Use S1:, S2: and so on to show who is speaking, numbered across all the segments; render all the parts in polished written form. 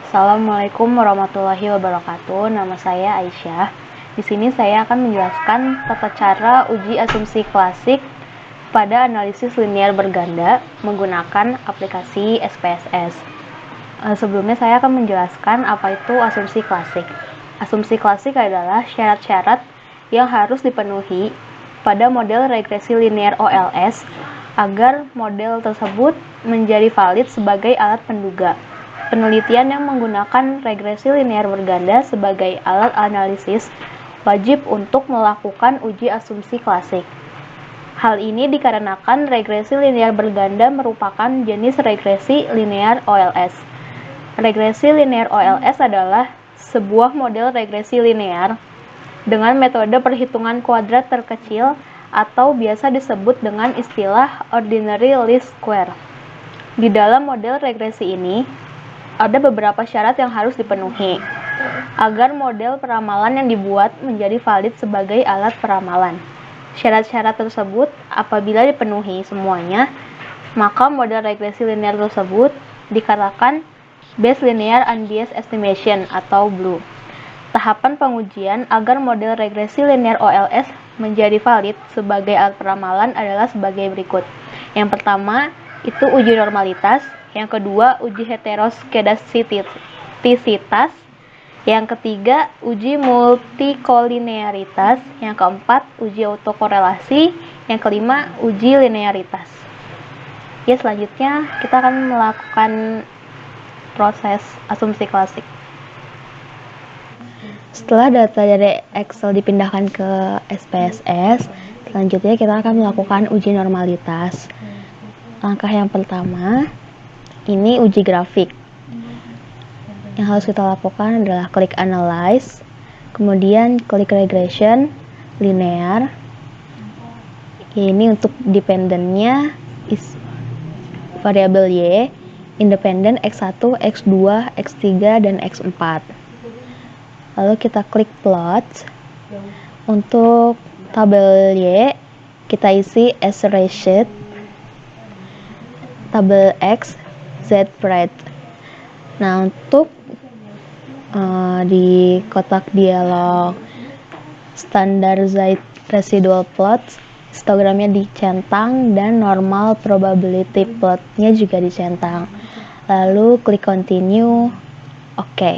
S1: Assalamualaikum warahmatullahi wabarakatuh. Nama saya Aisyah. Di sini saya akan menjelaskan tata cara uji asumsi klasik pada analisis linear berganda menggunakan aplikasi SPSS. Sebelumnya saya akan menjelaskan apa itu asumsi klasik. Asumsi klasik adalah syarat-syarat yang harus dipenuhi pada model regresi linear OLS agar model tersebut menjadi valid sebagai alat penduga. Penelitian yang menggunakan regresi linear berganda sebagai alat analisis wajib untuk melakukan uji asumsi klasik. Hal ini dikarenakan regresi linear berganda merupakan jenis regresi linear OLS. Regresi linear OLS adalah sebuah model regresi linear dengan metode perhitungan kuadrat terkecil atau biasa disebut dengan istilah ordinary least square. Di dalam model regresi ini, ada beberapa syarat yang harus dipenuhi agar model peramalan yang dibuat menjadi valid sebagai alat peramalan. Syarat-syarat tersebut apabila dipenuhi semuanya, maka model regresi linear tersebut dikatakan Bayes linear unbiased estimation atau BLEU. Tahapan pengujian agar model regresi linear OLS menjadi valid sebagai alat peramalan adalah sebagai berikut. Yang pertama, itu uji normalitas. Yang kedua, uji heteroskedastisitas. Yang ketiga, uji multikolinearitas. Yang keempat, uji autokorelasi. Yang kelima, uji linearitas. Ya, selanjutnya kita akan melakukan proses asumsi klasik. Setelah data dari Excel dipindahkan ke SPSS, selanjutnya kita akan melakukan uji normalitas. Langkah yang pertama, ini uji grafik. Yang harus kita lakukan adalah klik analyze, kemudian klik regression, linear. Ini untuk dependennya variabel Y, independen X1, X2, X3, dan X4. Lalu kita klik plot. Untuk tabel Y, kita isi as ratio, tabel X, Z spread. Nah, untuk di kotak dialog standardized residual plot, histogramnya dicentang dan normal probability plotnya juga dicentang. Lalu klik continue, oke.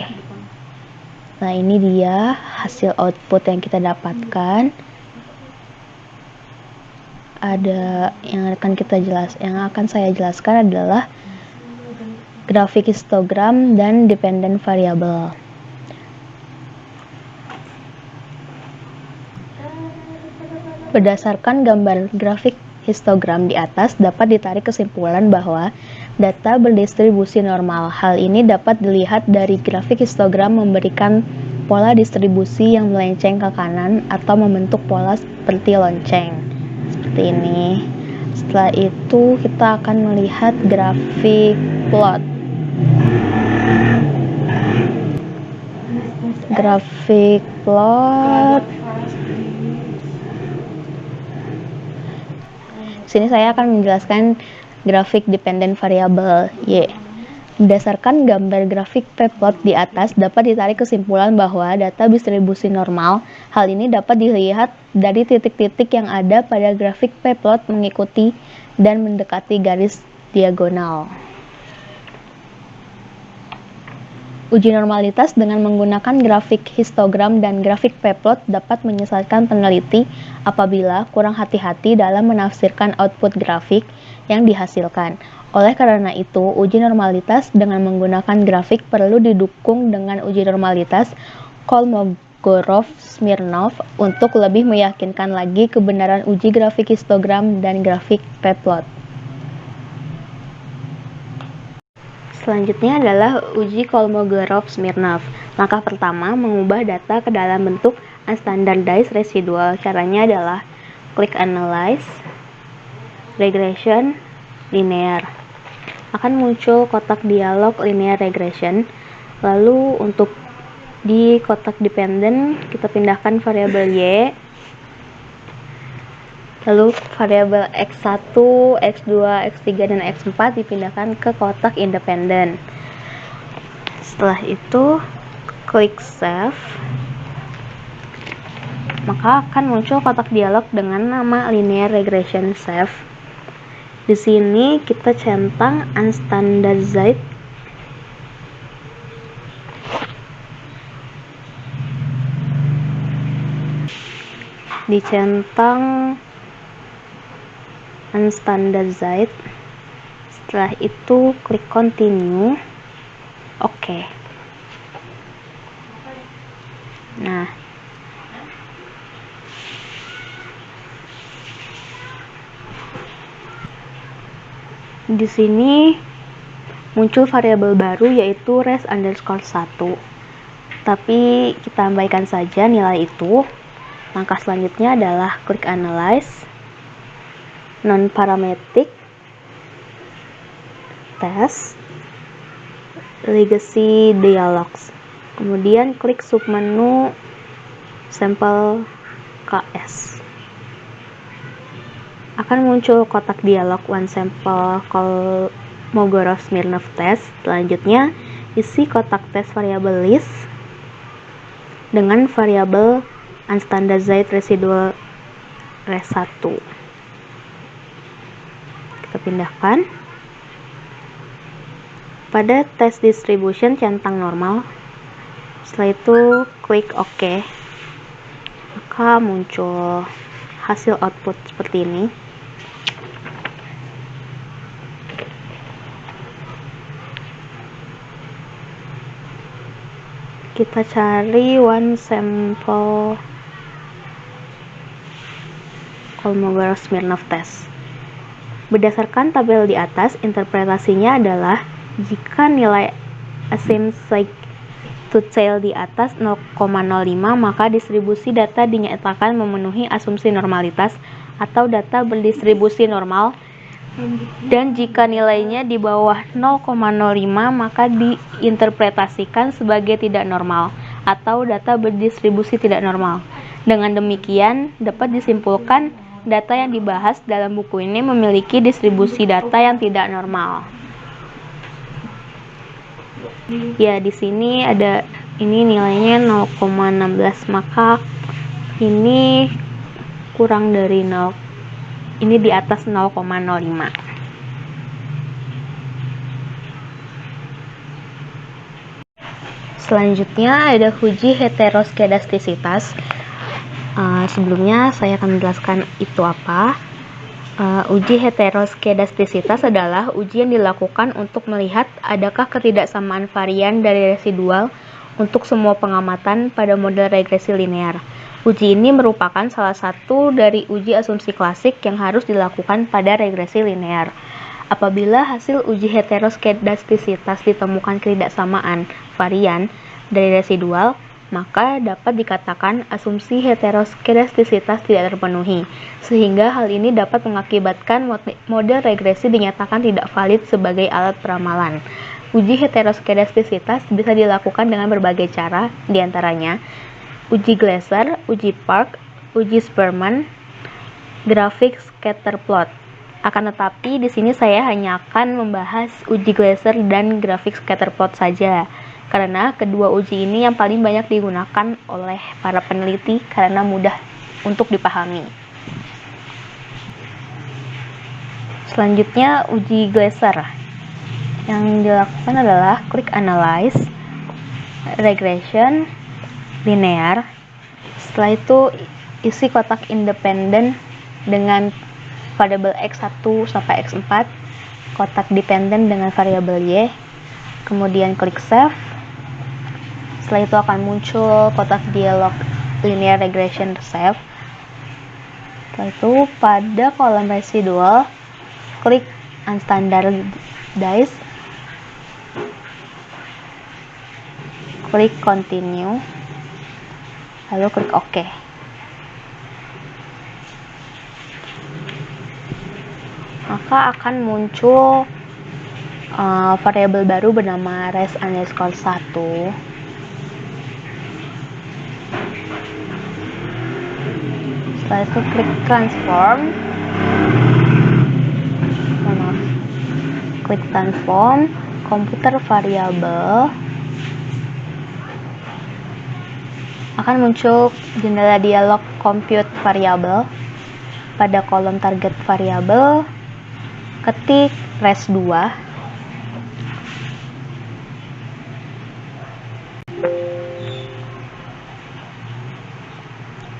S1: Nah, ini dia hasil output yang kita dapatkan. Ada yang akan saya jelaskan adalah grafik histogram dan dependent variable. Berdasarkan gambar grafik histogram di atas, dapat ditarik kesimpulan bahwa data berdistribusi normal. Hal ini dapat dilihat dari grafik histogram memberikan pola distribusi yang melenceng ke kanan atau membentuk pola seperti lonceng. Seperti ini. Setelah itu kita akan melihat grafik plot. Grafik plot. Sini saya akan menjelaskan grafik dependent variable Y. Berdasarkan gambar grafik p-plot di atas, dapat ditarik kesimpulan bahwa data distribusi normal. Hal ini dapat dilihat dari titik-titik yang ada pada grafik p-plot mengikuti dan mendekati garis diagonal. Uji normalitas dengan menggunakan grafik histogram dan grafik p-plot dapat menyesatkan peneliti apabila kurang hati-hati dalam menafsirkan output grafik yang dihasilkan. Oleh karena itu, uji normalitas dengan menggunakan grafik perlu didukung dengan uji normalitas Kolmogorov-Smirnov untuk lebih meyakinkan lagi kebenaran uji grafik histogram dan grafik p-plot. Selanjutnya adalah uji Kolmogorov-Smirnov. Langkah pertama, mengubah data ke dalam bentuk unstandardized residual. Caranya adalah klik analyze, regression, linear. Akan muncul kotak dialog linear regression. Lalu untuk di kotak dependent, kita pindahkan variabel Y. Lalu variabel X1, X2, X3, dan X4 dipindahkan ke kotak independen. Setelah itu klik save, maka akan muncul kotak dialog dengan nama linear regression save. Di sini kita centang unstandardized dicentang unstandardized. Setelah itu klik continue. Oke. Nah, di sini muncul variabel baru yaitu res_1. Tapi kita abaikan saja nilai itu. Langkah selanjutnya adalah klik analyze, non-parametric test, legacy dialogs. Kemudian klik submenu sampel KS. Akan muncul kotak dialog one sample Kolmogorov-Smirnov test. Selanjutnya isi kotak tes variabel list dengan variabel unstandardized residual res1. Kita pindahkan. Pada test distribution centang normal. Setelah itu klik OK. Maka muncul hasil output seperti ini. Kita cari one sample Kolmogorov-Smirnov test. Berdasarkan tabel di atas, interpretasinya adalah jika nilai asymptotic to tail di atas 0,05, maka distribusi data dinyatakan memenuhi asumsi normalitas atau data berdistribusi normal, dan jika nilainya di bawah 0,05 maka diinterpretasikan sebagai tidak normal atau data berdistribusi tidak normal. Dengan demikian, dapat disimpulkan data yang dibahas dalam buku ini memiliki distribusi data yang tidak normal. Ya, di sini ada ini nilainya 0,16, maka ini kurang dari 0. Ini di atas 0,05. Selanjutnya ada uji heteroskedastisitas. Sebelumnya saya akan menjelaskan itu apa. Uji heteroskedastisitas adalah uji yang dilakukan untuk melihat adakah ketidaksamaan varian dari residual untuk semua pengamatan pada model regresi linear. Uji ini merupakan salah satu dari uji asumsi klasik yang harus dilakukan pada regresi linear. Apabila hasil uji heteroskedastisitas ditemukan ketidaksamaan varian dari residual, maka dapat dikatakan asumsi heteroskedastisitas tidak terpenuhi, sehingga hal ini dapat mengakibatkan model regresi dinyatakan tidak valid sebagai alat peramalan. Uji heteroskedastisitas bisa dilakukan dengan berbagai cara, diantaranya uji Gleiser, uji Park, uji Spearman, grafik scatter plot. Akan tetapi di sini saya hanya akan membahas uji Gleiser dan grafik scatter plot saja, karena kedua uji ini yang paling banyak digunakan oleh para peneliti karena mudah untuk dipahami. Selanjutnya uji Gleiser. Yang dilakukan adalah klik analyze, regression, linear. Setelah itu isi kotak independen dengan variabel x1 sampai x4, kotak dependen dengan variabel y. Kemudian klik save. Setelah itu akan muncul kotak dialog linear regression save. Setelah itu pada kolom residual klik unstandardized, klik continue, lalu klik OK. Maka akan muncul variabel baru bernama res_1. Setelah itu klik transform, klik transform komputer variabel, akan muncul jendela dialog compute variable. Pada kolom target variable, ketik res2.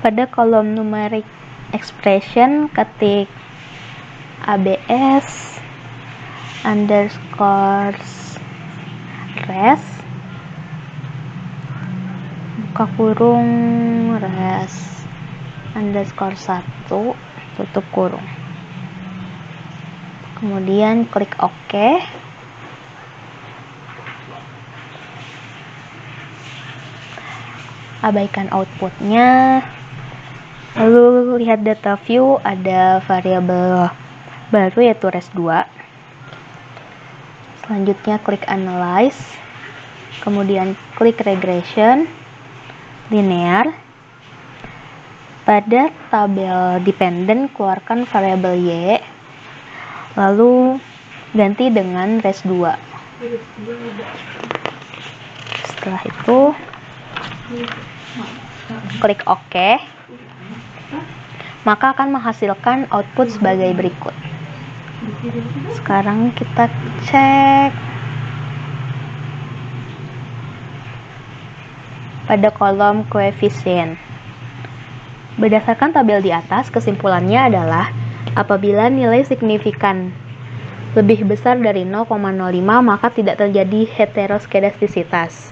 S1: Pada kolom numeric expression, ketik abs underscore res buka kurung res underscore 1 tutup kurung. Kemudian klik OK. Abaikan outputnya. Lalu lihat data view, ada variabel baru yaitu res2. Selanjutnya klik analyze. Kemudian klik regression linear. Pada tabel dependent keluarkan variabel y, lalu ganti dengan res2. Setelah itu klik OK, maka akan menghasilkan output sebagai berikut. Sekarang kita cek pada kolom koefisien. Berdasarkan tabel di atas, kesimpulannya adalah apabila nilai signifikan lebih besar dari 0,05 maka tidak terjadi heteroskedastisitas.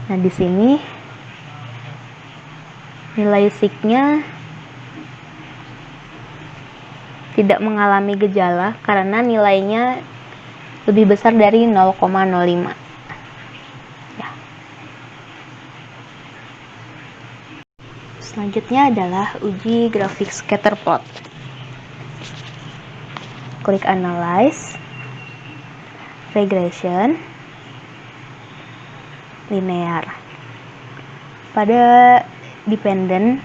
S1: Nah, di sini nilai signya tidak mengalami gejala karena nilainya lebih besar dari 0,05. Selanjutnya adalah uji grafik scatter plot. Klik analyze, regression, linear. Pada dependent,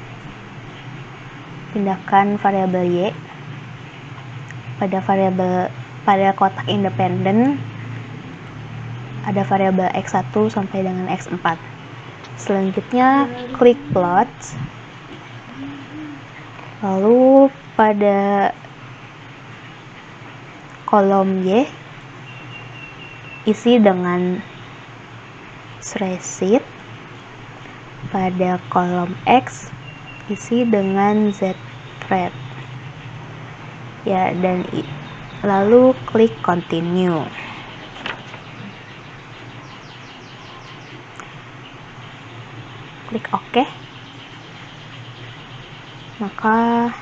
S1: pindahkan variabel y. Pada kotak independen ada variabel x1 sampai dengan x4. Selanjutnya klik plot. Lalu pada kolom Y isi dengan Z-sheet. Pada kolom X isi dengan Z-thread. Ya, dan lalu klik continue. Klik OK. Maka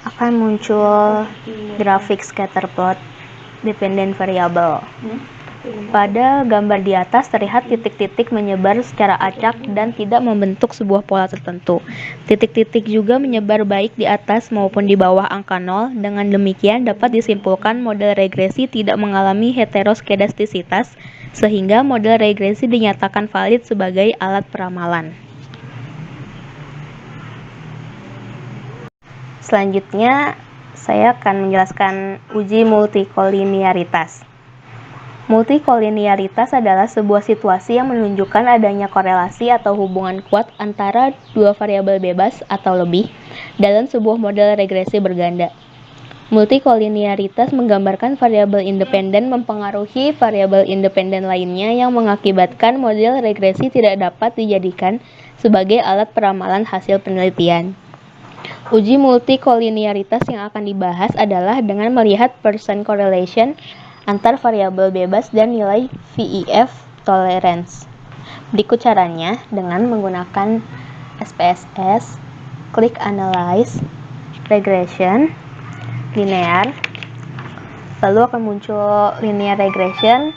S1: akan muncul grafik scatter plot dependent variable. Pada gambar di atas terlihat titik-titik menyebar secara acak dan tidak membentuk sebuah pola tertentu. Titik-titik juga menyebar baik di atas maupun di bawah angka 0. Dengan demikian dapat disimpulkan model regresi tidak mengalami heteroskedastisitas, sehingga model regresi dinyatakan valid sebagai alat peramalan. Selanjutnya, saya akan menjelaskan uji multikolinearitas. Multikolinearitas adalah sebuah situasi yang menunjukkan adanya korelasi atau hubungan kuat antara dua variabel bebas atau lebih dalam sebuah model regresi berganda. Multikolinearitas menggambarkan variabel independen mempengaruhi variabel independen lainnya yang mengakibatkan model regresi tidak dapat dijadikan sebagai alat peramalan hasil penelitian. Uji multikolinearitas yang akan dibahas adalah dengan melihat percent correlation antar variabel bebas dan nilai VEF tolerance. Berikut caranya dengan menggunakan SPSS, klik analyze, regression, linear, lalu akan muncul linear regression.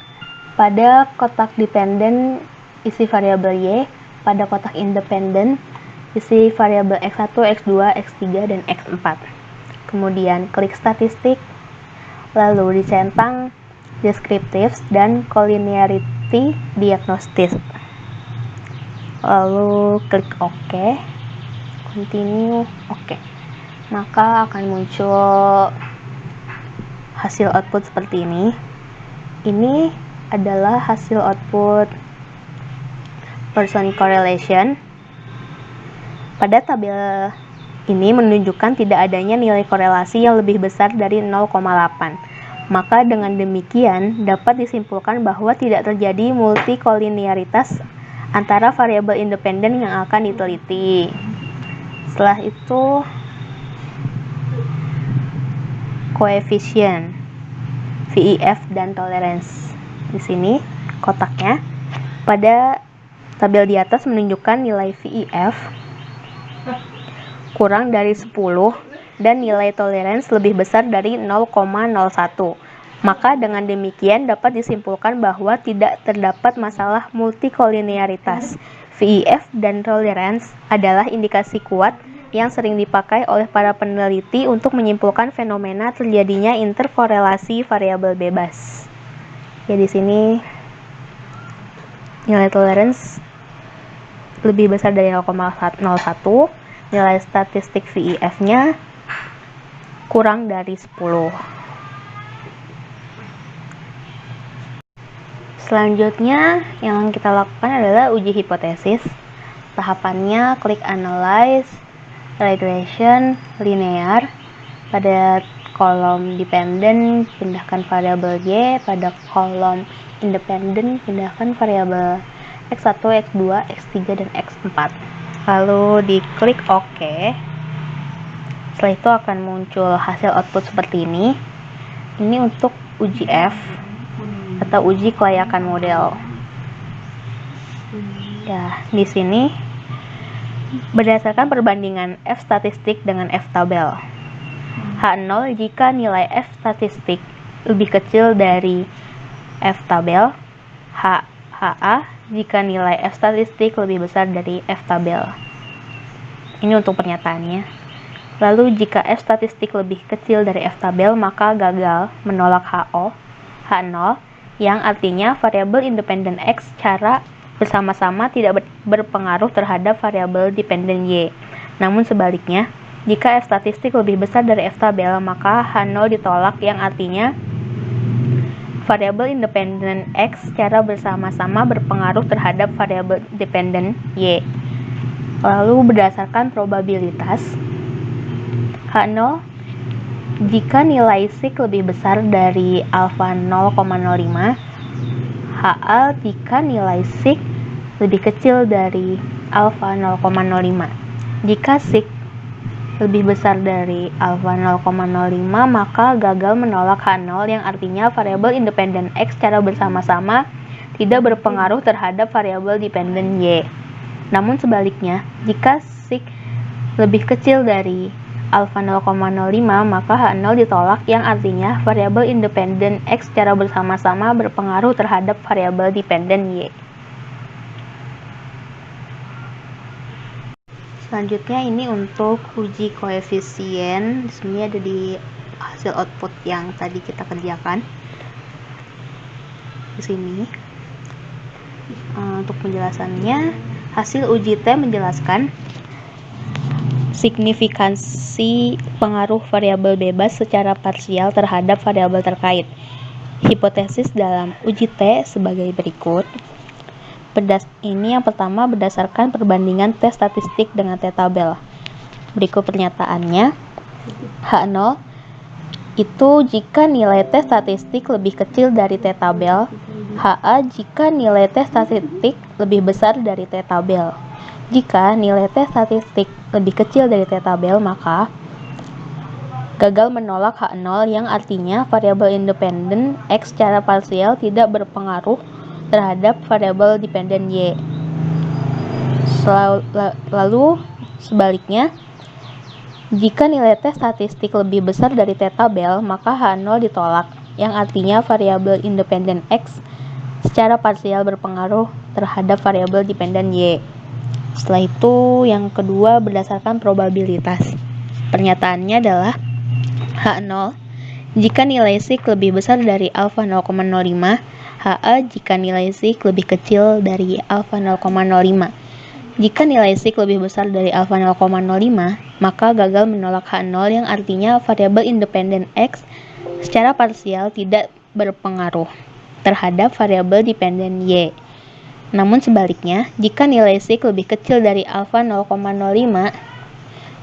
S1: Pada kotak dependent isi variabel Y, pada kotak independent isi variabel X1, X2, X3, dan X4. Kemudian klik statistik, lalu dicentang descriptives dan collinearity diagnosis. Lalu klik OK, continue, OK. Maka akan muncul hasil output seperti ini. Ini adalah hasil output person correlation. Pada tabel ini menunjukkan tidak adanya nilai korelasi yang lebih besar dari 0,8. Maka dengan demikian dapat disimpulkan bahwa tidak terjadi multikolinearitas antara variabel independen yang akan diteliti. Setelah itu koefisien VIF dan tolerance. Di sini kotaknya pada tabel di atas menunjukkan nilai VIF kurang dari 10 dan nilai tolerance lebih besar dari 0,01. Maka dengan demikian dapat disimpulkan bahwa tidak terdapat masalah multikolinearitas. VIF dan tolerance adalah indikasi kuat yang sering dipakai oleh para peneliti untuk menyimpulkan fenomena terjadinya interkorelasi variabel bebas. Ya, di sini nilai tolerance lebih besar dari 0,01, nilai statistik VIF-nya kurang dari 10. Selanjutnya yang kita lakukan adalah uji hipotesis. Tahapannya klik analyze, regression, linear. Pada kolom dependen pindahkan variabel Y, pada kolom independen pindahkan variabel X1, X2, X3, dan X4. Lalu diklik OK. Setelah itu akan muncul hasil output seperti ini. Ini untuk uji F atau uji kelayakan model. Ya, di sini berdasarkan perbandingan F statistik dengan F tabel. H0 jika nilai F statistik lebih kecil dari F tabel. HA jika nilai F statistik lebih besar dari F tabel. Ini untuk pernyataannya. Lalu jika F statistik lebih kecil dari F tabel, maka gagal menolak H0, yang artinya variabel independen X secara bersama-sama tidak berpengaruh terhadap variabel dependen Y. Namun sebaliknya, jika F statistik lebih besar dari F tabel, maka H0 ditolak, yang artinya variabel independen X secara bersama-sama berpengaruh terhadap variabel dependen Y. Lalu berdasarkan probabilitas, H0 jika nilai sig lebih besar dari alfa 0,05, HA jika nilai sig lebih kecil dari alfa 0,05. Jika sig lebih besar dari alfa 0,05, maka gagal menolak H0, yang artinya variabel independen X secara bersama-sama tidak berpengaruh terhadap variabel dependen Y. Namun sebaliknya, jika sig lebih kecil dari alfa 0,05, maka H0 ditolak, yang artinya variabel independen X secara bersama-sama berpengaruh terhadap variabel dependen Y. Selanjutnya ini untuk uji koefisien. Di sini ada di hasil output yang tadi kita kerjakan. Di sini untuk penjelasannya, hasil uji T menjelaskan signifikansi pengaruh variabel bebas secara parsial terhadap variabel terkait. Hipotesis dalam uji T sebagai berikut. Ini yang pertama berdasarkan perbandingan T statistik dengan T tabel. Berikut pernyataannya. H0 itu jika nilai T statistik lebih kecil dari T tabel. HA jika nilai T statistik lebih besar dari T tabel. Jika nilai T statistik lebih kecil dari T tabel, maka gagal menolak H0, yang artinya variabel independen X secara parsial tidak berpengaruh terhadap variabel dependen Y. Lalu sebaliknya, jika nilai T statistik lebih besar dari T tabel, maka H0 ditolak, yang artinya variabel independen X secara parsial berpengaruh terhadap variabel dependen Y. Setelah itu, yang kedua berdasarkan probabilitas. Pernyataannya adalah H0 jika nilai sig lebih besar dari alfa 0,05, HA jika nilai sig lebih kecil dari alfa 0,05. Jika nilai sig lebih besar dari alfa 0,05, maka gagal menolak H0, yang artinya variabel independen X secara parsial tidak berpengaruh terhadap variabel dependen Y. Namun sebaliknya, jika nilai sigma lebih kecil dari alfa 0,05,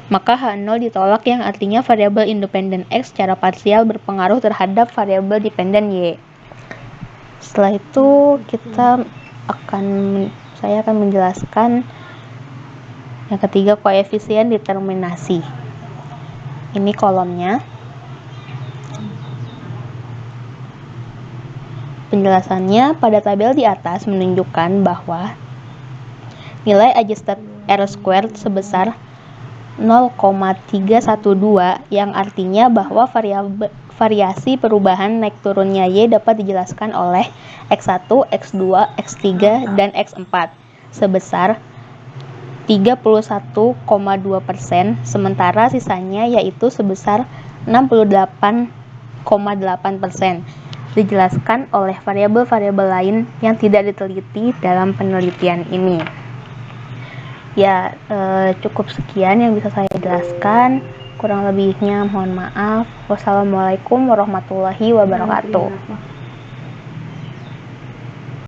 S1: maka H0 ditolak yang artinya variabel independen X secara parsial berpengaruh terhadap variabel dependen Y. Setelah itu saya akan menjelaskan yang ketiga, koefisien determinasi. Ini kolomnya. Penjelasannya pada tabel di atas menunjukkan bahwa nilai adjusted R² sebesar 0,312 yang artinya bahwa variasi perubahan naik turunnya Y dapat dijelaskan oleh X1, X2, X3, dan X4 sebesar 31,2%, sementara sisanya yaitu sebesar 68,8%, dijelaskan oleh variabel-variabel lain yang tidak diteliti dalam penelitian ini. Ya, cukup sekian yang bisa saya jelaskan. Kurang lebihnya mohon maaf. Wassalamualaikum warahmatullahi wabarakatuh.